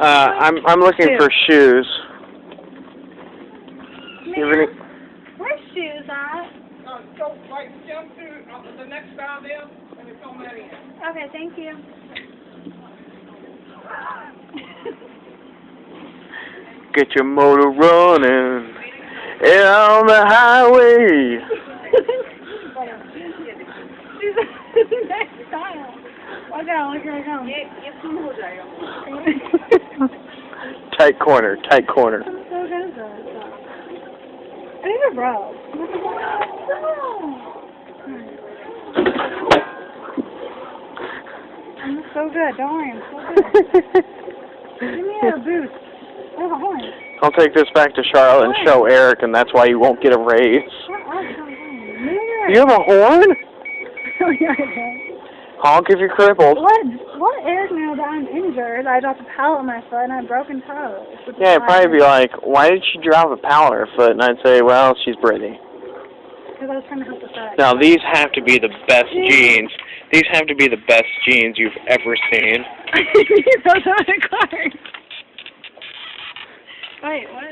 I'm looking for shoes. You have any? Where's shoes at? Go right down to the next style there, and it's on that end. Okay, thank you. Get your motor running on the highway. Next style. Look here I come. Tight corner, tight corner. I'm so good at that. I need a rub. I'm so good. Don't worry. I'm so good. Give me a boost. Oh, hold on. I'll take this back to Charlotte and show Eric, and that's why you won't get a raise. You have a horn? Oh, yeah, I do. Honk if you're crippled. What Eric know that I'm injured? I dropped a pallet on my foot and I had broken toes. Yeah, I'd probably be like, why did she drop a pallet on her foot? And I'd say, well, she's Brittany. Because I was trying to help the foot. Now, these have to be the best jeans. These have to be the best jeans you've ever seen. Those are the cards. Wait, what?